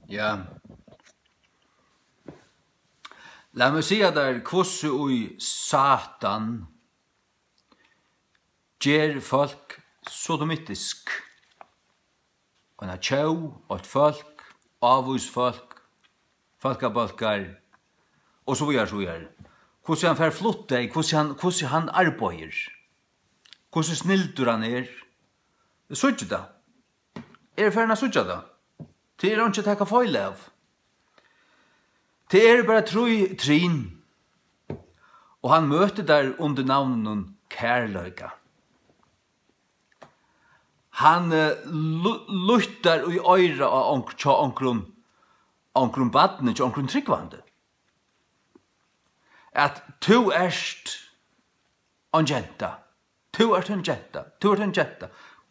Ja. La meg si der kvosse ui Satan ger folk sodomitisk. Og en tjau, og et folk, avvis folk, folkabalkar, og så videre. Hvordan han fer flotte, hvordan han arbeider, hvordan snildur han Sutja da. Ferna sutja da. Det ikke takka feil av. Det bare trin. Og han møter der under navnet kærløyga. Han luttar i øyra av onkron badne, til onkron tryggvande. At tu erst en jenta. Tu erst en jenta. Tu erst en jenta.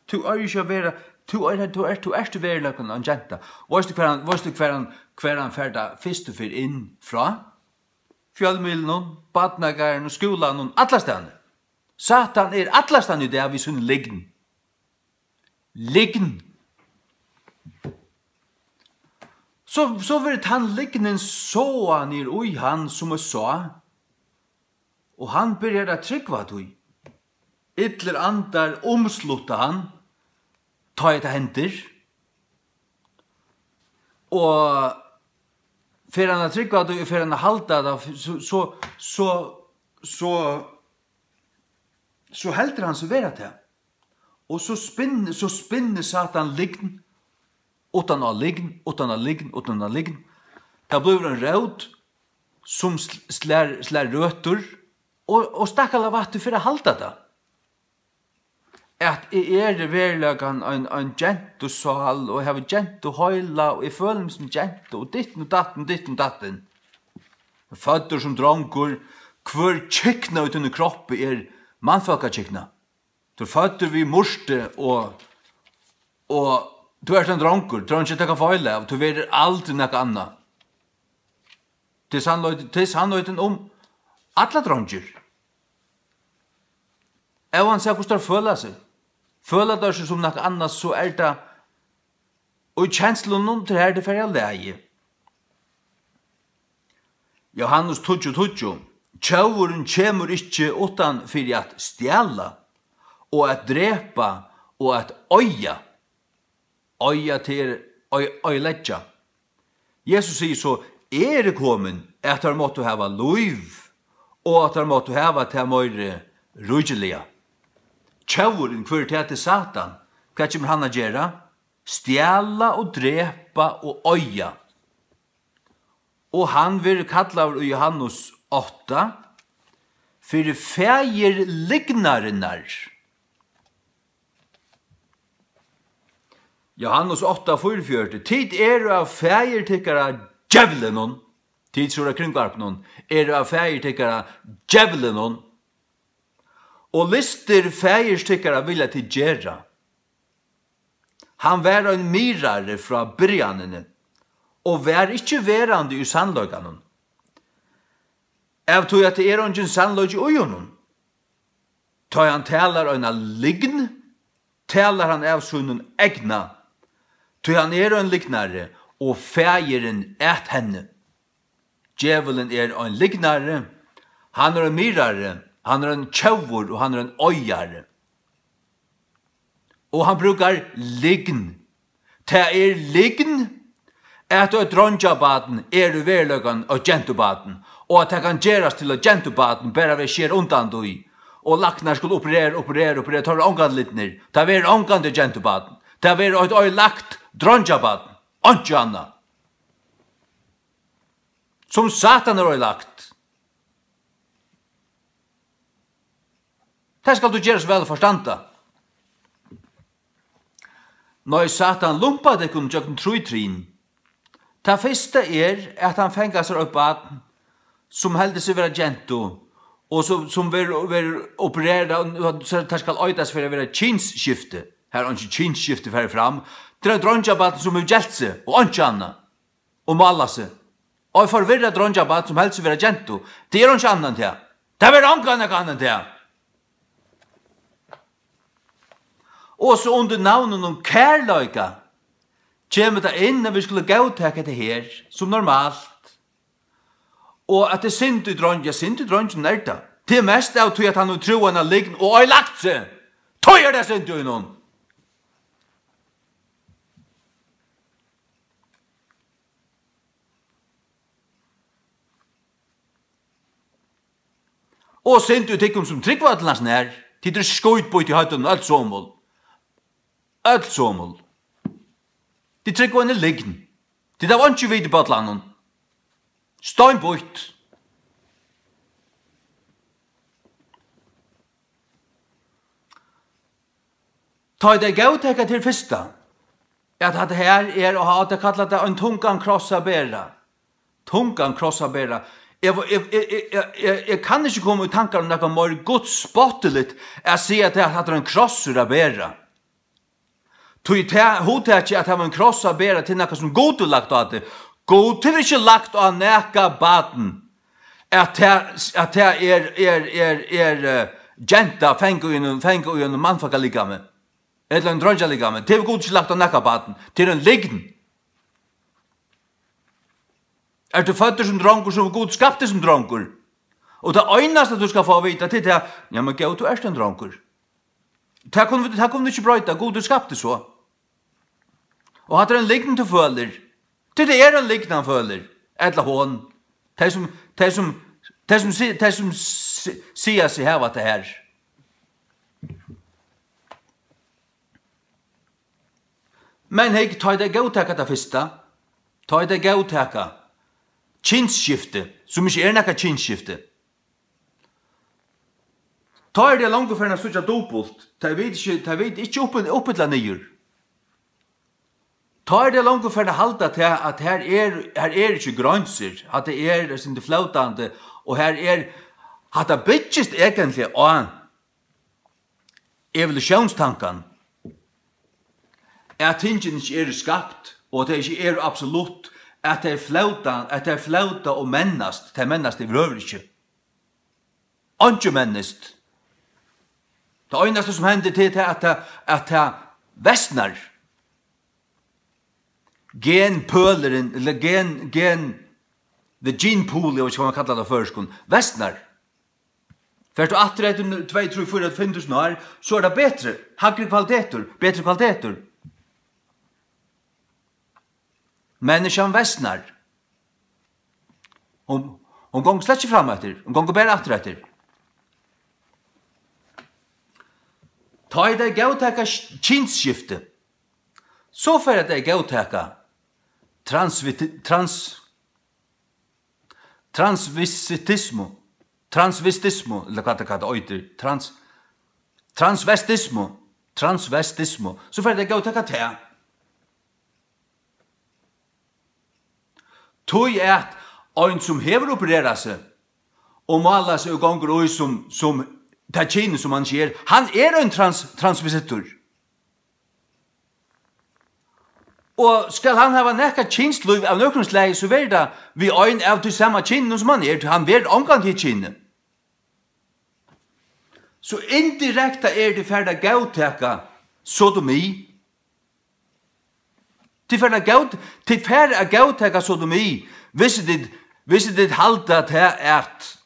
Tu er ikke vera, tu erst verløkken en jenta. Våst du hver han ferda fyrst fyr inn fra? Fjallmilen, badnagaren, skolan, atlastan. Satan atlastan i det vi sunn liggen. Liggen. Så vil han liggnen så nir ui han som så. Og han byrjar at tryggva tui. Ytler andar omslutta han. Ta et henter. Og for han tryggva tui, for han halda da, så helter han seg vera til. Og så spinner Satan liggen, utan av liggen. Det blir en rød som slær røtter, og stakkala vattu for å halda det. At det verlagan en gentusal, og jeg har gentuhøyla, og jeg føler meg som gentu, og ditten og datten. Fødder som dronker, hver kikna ut under kroppen mannfolka kikna. Du fødder vi morste, og du en dronker, du ikke takka feil av, du vet aldri noe anna. Det sannløyden om alla dronker. Han sier hvordan du føler seg. Føler det seg som noe annet, så det, og i kjenslen noen til det for jeg leie. Johannes 20. Tjauren kjemur ikkje utan fyrir at stjæla, og at drepa, og at øya. Øya til øyledja. Jesus sier så, komin at han måtte hava loiv, og at han måtte hava til møyre rujgelia. Tjauren hver til Satan, hva kommer han a gjera? Stjæla og drepa og øya. Og han vil kalla av Johannes 8, fyrir fægir lignarinnar. Johannes 8, 44. Tid av fægir tikkara djevlenon. Tid sura kringvarpnon. Av fægir tikkara djevlenon. Og lister fægir tikkara vilja til gjerra. Han var en mirare fra byrjanene, og var ikkje verande i sannløyganon. Av tog at det ingen sannløy i ujonon. Ta han talar øyna lign, talar han av sunnen egna. Tog han en lignare, og fægeren henne. Djevelen en lignare, han en mirare, han en tjauvor, og han en øyare. Og han brukar lign. Ta lign, at dronjabaden i verløgan og gentubaden, og at det kan gjeras til at gentubaden bare vi skjer undan dui, og laknar skulle operere, tar ångan littner, ta vi ångan til gentubaden, ta vi et lagt dronjabaden, ikke anna. Som Satan lagt. Det skal du gjeras vel forstanda. Når Satan lumpa det kun tjøkken trutrin, ta fyrsta at han fengar seg opp baden, som heldig seg vera gentu, og som vil operera, og det skal øydas for å være kinsskifte. Her er ikke kinsskifte fyrir fram. Det er dronjabaden som vil gjeldt seg, og ikke anna, og mala seg. Og jeg forvirra dronjabaden som heldig seg vera gentu. Det er ikke annan til. Det er annan til. Og så under navnet om kærløyga, kommer det inn når vi skulle godtake det her, som normalt. Og at det synd i dronjen er det. Det mest av tog at han og troen har liggen og har lagt seg. Tog det synd i noen. Og synd i tikkum som tryggvatlans nær, tid skoit på i høyden, alt såmål. Alt såmål. De tryggvann er liggen. Det var ikke vidt på atlanen. Støyn på ut. Ta det gautekka til fyrsta. At det her å ha det kallat det en tungan krossa bera. Tungan krossa bera. Jeg kan ikke komme i tankar om noe mer godt spottelig jeg sier at det er en krossur å bera. Tog hodet ikke at det var en kross å bera til noe som god er lagt av det. God er ikke lagt av neka baden. At det er jenta fengt i en mannfaka ligame. Eller en dronja ligame. Det er god ikke lagt av neka baden. Det er en liggen. Er du født som dronker som god skapte som dronker? Og det øyneste du skal få vite til det er, ja, men Gud, du er en dronker. Det kunne du ikke brøyta, god du skapte så. Og hatt er en liggen du føler. Det er en liggen han føler. Eller hån. Det som sier seg her at det her. Men hei, ta det gautaka det første. Ta det gautaka. Kinsskifte, som ikke er nekka kinsskifte. Ta det langt for en sutja dobbelt. Ta vet ikke oppetla nyer. Ta det langt for en halda til at her er ikke grønser, at det er sin flautande, og her at det byggest egentlig av evolusjonstankan, at tingene ikke er skapt, og at det ikke er absolutt, at det er flauta og mennast, det er mennast i vrøver ikke. Anke mennast. Det eneste som hender til at det vestnar. Genpøleren, eller the gene pool, jeg vet ikke hva man kallar det førskon, vestnar. Først og atter etter 2, 3, 4, 5.000 år, så er det bedre, bedre kvaliteter. Människan västnar. Hon går slett ikke fram etter. Hon går bare etter etter. Ta i det gautaka kinsskifte. Så for at det gautaka transvestismo, eller hva det kallar øyder, transvestismo, så for at det gautaka til. Tøy at ein som hever operera seg og mala seg og gonger og som tachine som han sier, han er en transvisitor. Og skal han hava nekka kinsluv av nøkronslag, så ver det vi ein av til samme kinne som han han ver omgang til kinne. Så indirekta det ferda gauteka sodomi. Til ferda gauteka sodomi, hvis det halda til at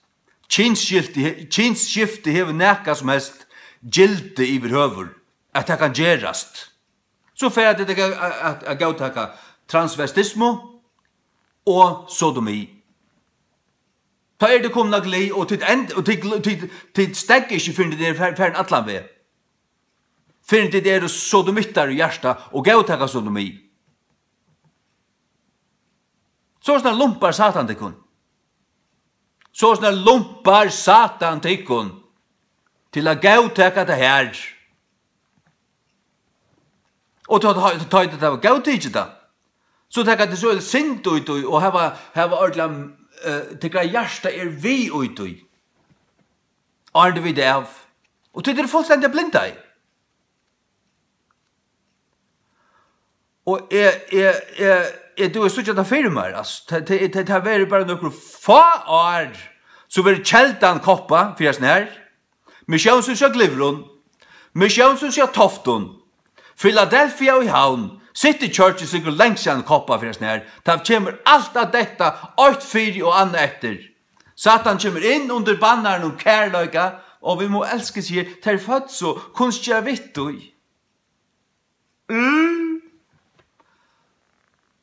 kinsskifte hever nekka som helst gilde i verhøver, at det kan gerast. Så ferda det at gauteka transvestismo og sodomi. Ta det komna glei, og til stegg ikke finner det ferden atlan ved. Finner det sodomittar i hjärsta og gauteka sodomi. Så sånne lumpar satan tikkun. Så sånne lumpar satan tikkun til å gauteka det her. Og ta det av gautekje da. Så tenker det så sint ut og hava ordentlig tikra hjärsta vi ut i. Arde vi det av. Og det fullstendig blinda i. Og du er sånn at firmaer, det har vært bare noen få år, så var kjeldan koppa, for jeg snær, Misjonshuset Glivron, Misjonshuset Tofton, Philadelphia i Havn, City Church sikkert lengst siden koppa for sånn her. Da kommer alt av dette, 8-4 og annet etter. Satan kommer inn under bannaren om kærløyga, og vi må elske seg til født så kunstgjør vittøy.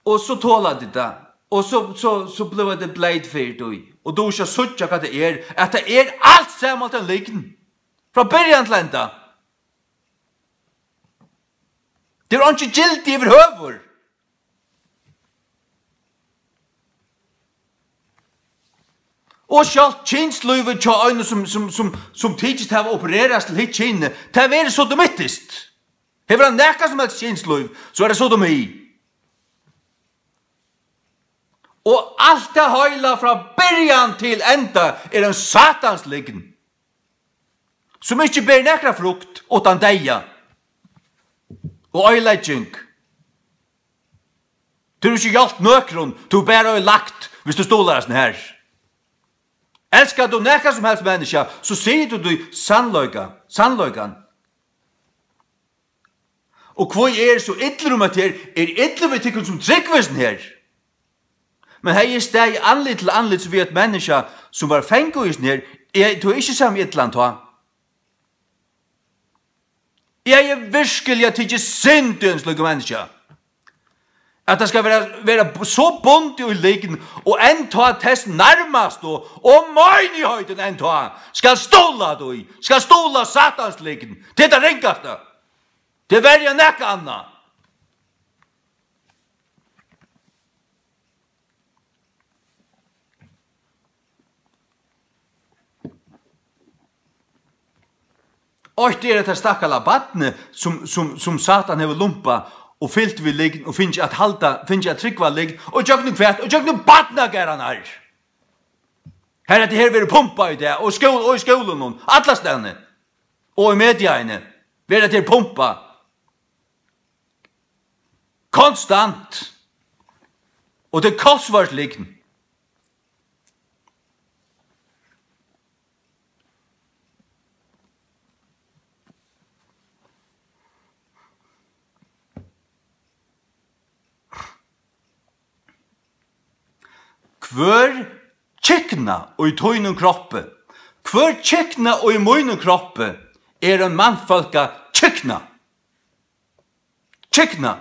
Og så tåler det da. Og så ble det bleit fyrt ui. Og du skal suttja hva det er, at det er alt sammen til likn. Fra byrjan til enda. Det er ikke gildt i overhøver. Og sjalt kynsløyve tja øyne som tidligst har opererast til hitt kynne, det er vært sodomittist. Hever han nekka som helst kynsløyve, så er det sodomi. Og alt det høyla fra byrjan til enda er en satans liggen. Som ikke ber nekra frukt utan deia. Og øylegging. Du er ikke hjalt nøkron, du ber øy lagt hvis du stolar sånn her. Elskar du nekra som helst menneska, så sier du sannløygan. Og hva er så ytler om at her, er ytler vi tykker som tryggvisen her. Men hei er steg anlitt til anlitt så vi et menneska som var fengoisen her, du er ikke samme ytland ta. Jeg er virkelig at ikke synd til en slik menneska. At det skal være så bunt i liggen, og en ta test nærmast, og møgn i høyden en ta, skal stola du i, skal stola satans liggen. Det er ringast da. Det er verja nekka anna. Og det er et stakkala badne som Satan hever lumpa og fyllt vi liggen og finnes at tryggva liggen og tjøkning kvært og tjøkning badna gær han her. Her er det her vi pumpa i det og i skolen og alla stedene og i mediaene vi er det her pumpa konstant og det er kostvarslig liggen. Hver kjekna og i tøynun kroppe, hver kjekna og i møynun kroppe er en mannfolka kjekna. Kjekna.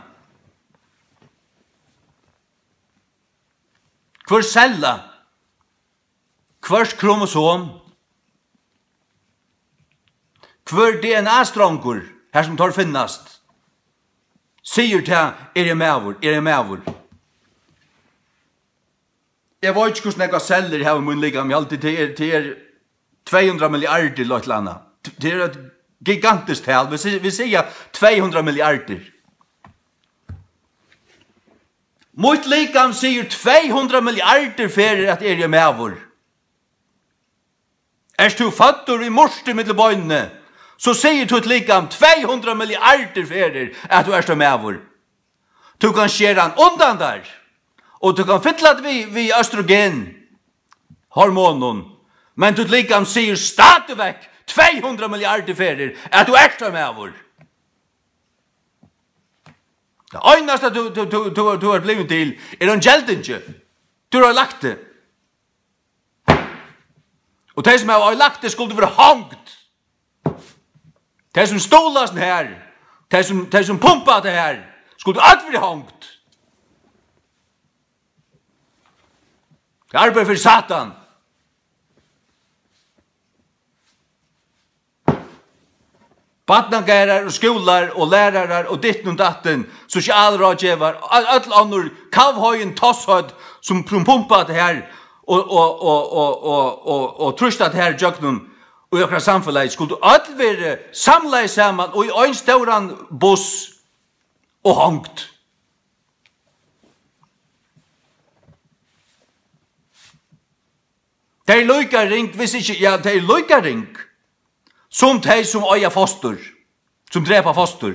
Hver cella, hver kromosom, hver DNA-strongur, her som tar finnast, sier til er jeg mevor. Jeg vet ikke hvordan jeg celler her i munnliga, men alltid til 200 milliarder eller et eller annet. Det er et gigantisk tal. Vi sier 200 milliarder. Mot likam sier 200 milliarder fyrir at er jeg mevor. Er du fattur i morste middelbøynene, så sier du et likam 200 milliarder fyrir at du er mevor. Du kan skjere han undan der. Og du kan fylla det vi östrogen hormonen. Men du likam sier stadig vekk 200 milliarder fyrir at du er med vår. Det øyneste du har blivit til er en gjeldinge. Du har lagt det. Og de som har lagt det skulle være hongt. De som stolas den her, de som pumpa det her, skulle alt være hongt. Det arbeider for Satan. Badnagærar og skolar og lærarar og ditten og datten, sosialrådgjevar, all annor kavhøyen tosshøyd som pumpa det her og trustat her jøgnun og jøkra samfunnet skulle all være samlet sammen og i ein stauran buss og hongt. Det er løykaring, hvis ikke, ja, det er løykaring, som de som øyer foster, som dreper foster.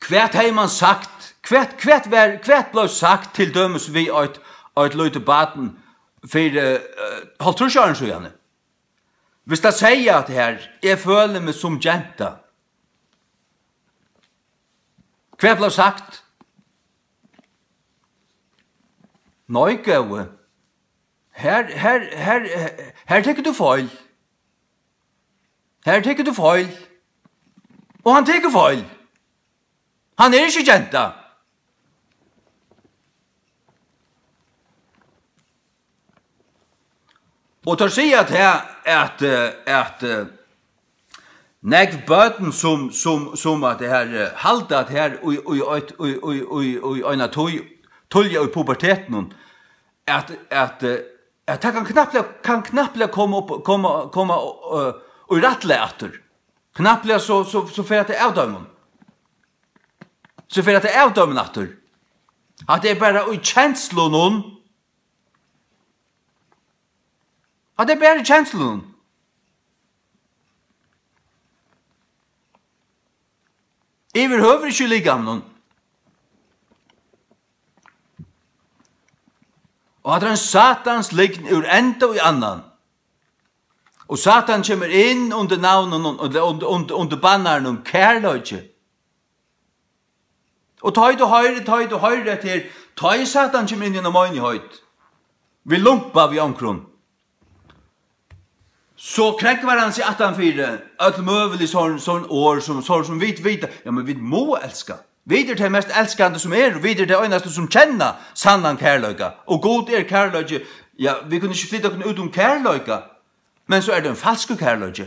Hvert har man sagt, hvert ble sagt til dømes vi et løyte baden for halvtrusjaren så gjerne. Hvis det sier at her, jeg føler meg som jenta. Hva ble sagt? Nei, gøy. Her tekker du feil. Her tekker du feil. Og han tekker feil. Han ikke jenta. Og tar sig at nek bøten som at det her halda at her og øyna tulja i puberteten at det kan knapplega komma og rattle etter. Knapplega så fer at det avdømmen. Så fer at det avdømmen etter. At det bare i kjenslo noen. At det bare i kjenslo noen. Iver høver ikke ligge om noen. Og at han satans liggen ur enda og i annan. Og Satan kommer inn under navnen under bannaren om kærløyge. Og ta du høyre etter, ta i Satan kommer inn gjennom øyne høyt. Vi lumpa vi omkron. Så krekkvar han seg at han fyre, at møvelig sånn år, som vi vet, ja, men vi må elska. Vi er det mest elskande som og vi er det øynaste som kjenner sannan kærløyga. Og god kærløyga, ja, vi kunne ikke flytta ut om kærløyga, men så det en falsk kærløyga.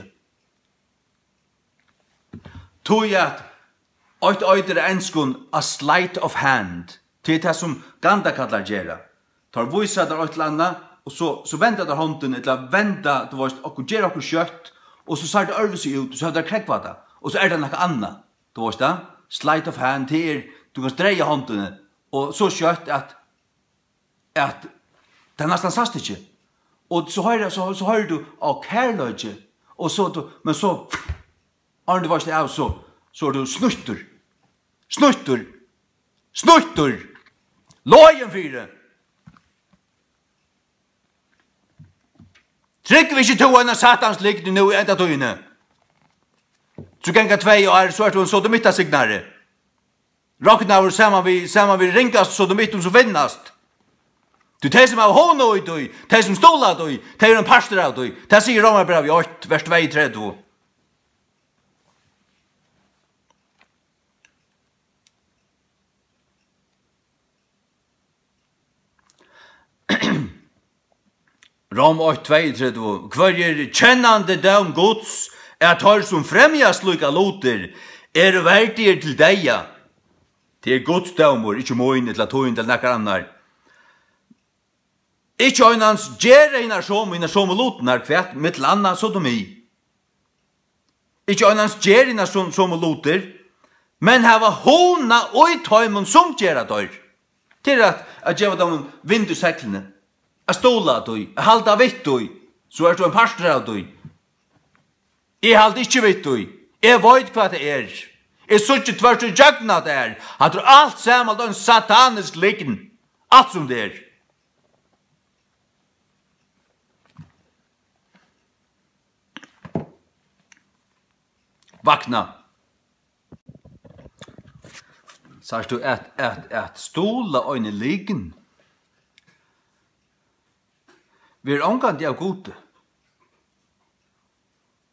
Tog at øyder enskun a sleight of hand, til det som Ganda kallar gjerra. Tar visa der øytlanda, og så venda der hånden, eller venda, du veist, og gjerra okkur kjøtt, og så ser det ørvesi ut, og så har det krekkvada, og så det noe anna, du veist da? Sleight of hand til, du kan dreie håndene, og så kjøtt at det nesten sast ikke. Og så hører du av kærløyge, og så, men så, Arne, det var ikke av, så er du snuttur, løyen fyre. Trygg vi ikke to enn satans likne nå i enda tøyne. Så genga 2 år, så er du en sodomittasignare. Råkna var saman vi ringast sodomittum som vinnast. Du tar som av hånda i døy, tar som stola døy, tar en pastor av døy. Det sier Romarbrev i 8, vers 2-3. Rom 8:32. Hver kjennande døm Guds tar som fremjas lukka loter verdier til deia. Det Guds dømur, ikke moin, eller toin, eller nekkar annar. Ikke øynans gjerra innar som lotnar kvært, mittel annan sodomi. Ikke øynans gjerra innar som loter, men hava hona og tøymon som gjerra dør. Til at gjeva dem vinduseklene. A stola døy, a halda vitt døy, så du en pastor av døy. Jeg halda ikke vitt døy, jeg vet hva det Jeg suttje tvers og jøgna det at alt sammen er en satanisk liggen, alt som det Vakna. Sars du at stola øyne liggen, vi omgant av gode.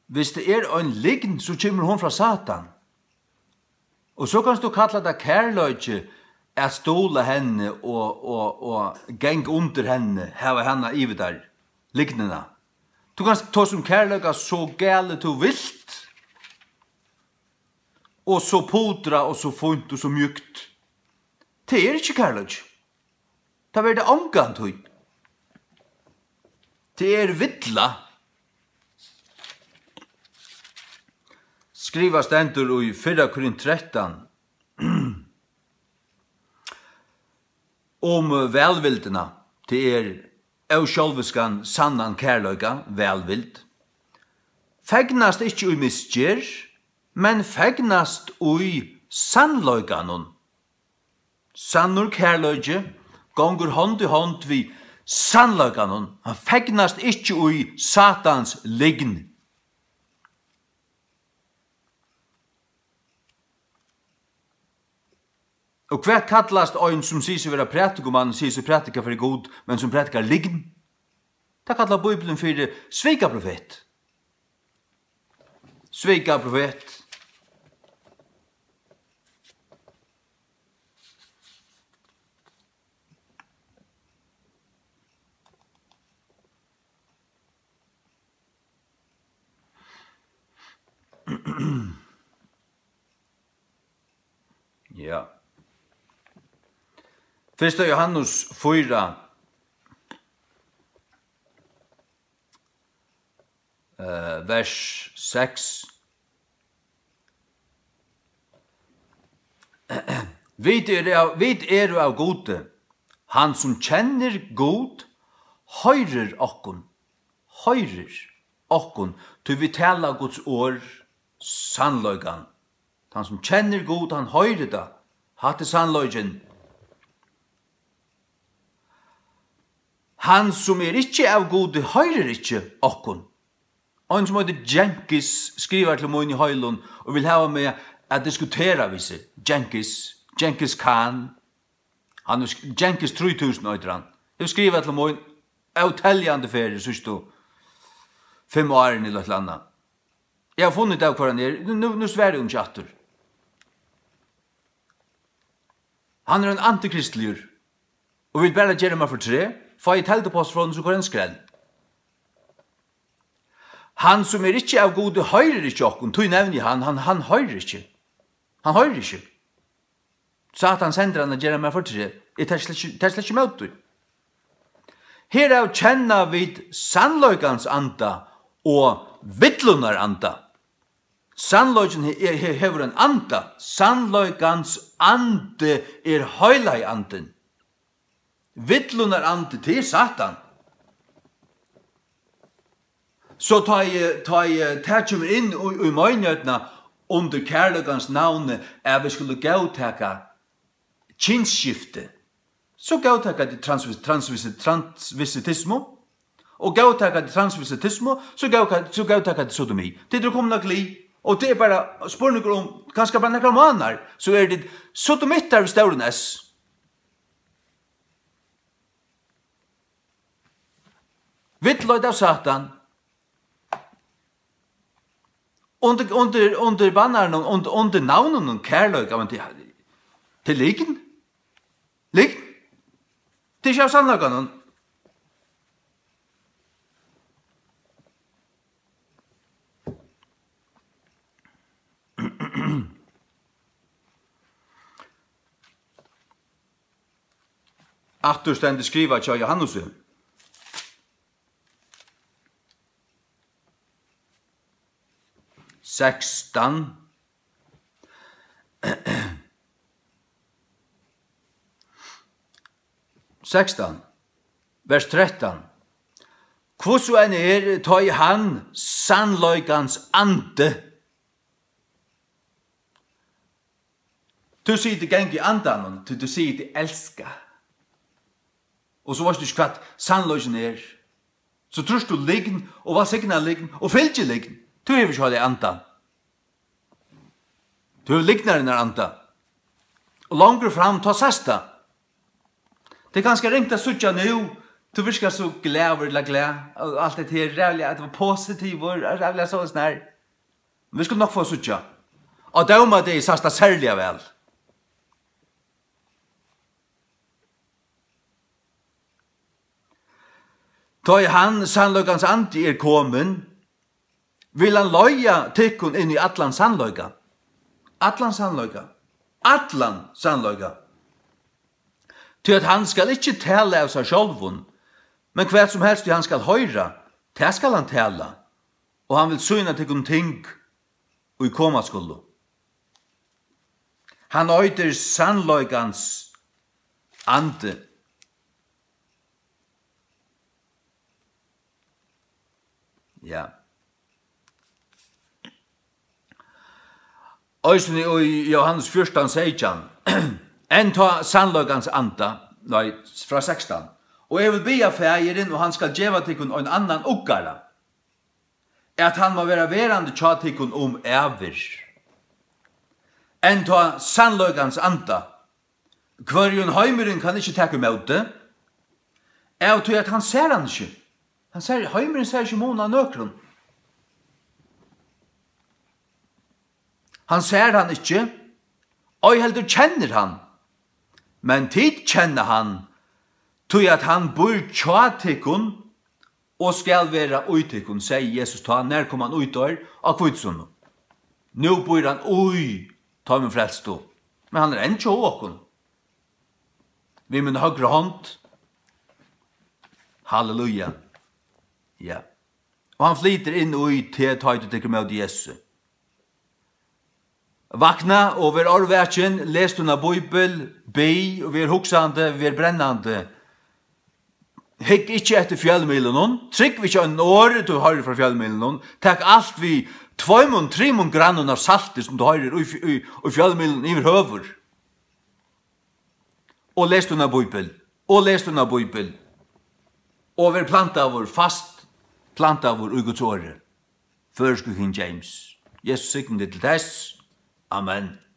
Hvis det en liggen, så kommer hon fra Satan. Og så kan du kalla det kærløyge at stola henne og geng under henne, hava henne i der, lignende. Du kan ta som kærløyga så gale du vilt, og så podra, og så funt, og så mjukt. Det ikke kærløyge. Det er det omgant høy. Det vittla. Skriva stendur i 4 Korint 13 om velvildena. Det sjálviskan sannan kærløyga, velvild. Fegnast ikkje ui misgjer, men fegnast ui sannløyganon. Sannur kærløyge gongur hånd i hånd vi sannløyganon. Han fegnast ikkje ui Satans lign. Og hva kallast ein som sier seg være prætikomann, sier seg prætika for god, men som prætikar lign? Det kallar Bibelen for svika profet. Svika profet. Ja. Första Johannes 4 vers 6. Vid er av gode, han som kjenner god, høyrer okkon, til vi taler Guds år, sannløygan. Han som kjenner god, han høyrer det, hatt sannløygen. Han som ikke av gode, høyrer ikke okkon. Og en som heter Jenkins skriver til meg i høylund og vil ha med at diskutera visse. Jenkins Khan. Han er Jenkins 3000 øyder han. Jeg skriver til meg avtelljande ferie, synes du, 5 år i et landa. Jeg har funnet av hva han er. Nå sverre hun kjatter. Han er en antikristligur og vil bare gjøre meg for 3. Få i teltepost fra den så går en skrell. Han som ikke av gode høyrer ikke okken, tog nevner han høyrer ikke. Han høyrer ikke. Satan sender han å gjøre meg for 3. Jeg tar slett ikke møt du. Herav kjenner vi sannløygans anda og vittlunar anda. Sannløygan hever en anda. Sannløygans ande høylai anden. Vittlunar ande til Satan. Så tar jeg kommer inn i møgnøtene under kærløkans navne at vi skulle gavtaka kinsskifte. Så gavtaka det transvisitismo, og gavtaka det transvisitismo, så gavtaka det sodomi. Det er kommet gli, og det er bare spørninger om, kanskje bare nekker måneder, så er det sodomitter ved stauren S. Vittløyd av Satan, under bannaren, under navnen og kærløyga, men til liggen. Liggen. Det er ikke av sannløyganen. Atterstendig skriva til Johannes. Sextan. Vers 13. Hvorso enn tar han sannløygans ande. Du sier det geng i andan, du sier det elska. Og så varst du ikke hva sannløygen Så trus du liggen, og hva signa liggen, og fylgje liggen. Du hever ikke hva det andan. Du hever lignaren anda. Og langere fram ta sesta. Det er ganske ringt å sutja nu. Du virker så glad eller glad. Og alt det her rævlig, at det var positiv og rævlig så snær. Men vi skulle nok få sutja. Og dauma det i sasta særlig vel. Da han sannløygans andi kommen, vil han løya tykkun inn i atlan sannløyga. Atlan sannløyga. Atlan sannløyga. Til at han skal ikke tale av seg sjálvun, men hva som helst han skal høyra, det skal han tale, og han vil syna tykkun ting og i koma skuldu. Han øyder sannløygans ande. Ja. Øysen i Johannes 14, 16, en ta sannløygans anda, nei, fra 16, Og jeg vil be av fægeren, og han skal djeva tikkun en annan uggara. At han må være verande tja tikkun æver. Enn ta sannløgans anda. Kvarjon heimeren kan ikke takke med det. Jeg tror at han ser han ikke. Heimeren ser ikke mån av nøkron. Han ser han ikke, og jeg heldur kjenner han. Men tid kjenner han, tog at han bor tjatikkun, og skal være uitikkun, sier Jesus ta, når kom han utår av kvitsunno. Nå bor han ta min frelstå. Men han enn tjå åkun. Vi min høyre hånd. Halleluja. Ja. Og han flyter inn til tøyde tikkun med Jesus. Vakna og vi orðvækin, lest unna Bibel, be, og vi huksande, vi brennande. Hikk ikkje etter fjallmilen, trykk vi ikkje en år du høyrer fra fjallmilen, takk alt vi 2-3 grann av saltet som du høyrer i fjallmilen i høver. Og lest unna Bibel, og vi planta vår fast, planta vår ugodsåre, først King James. Jesus sikken det til tess. Amen.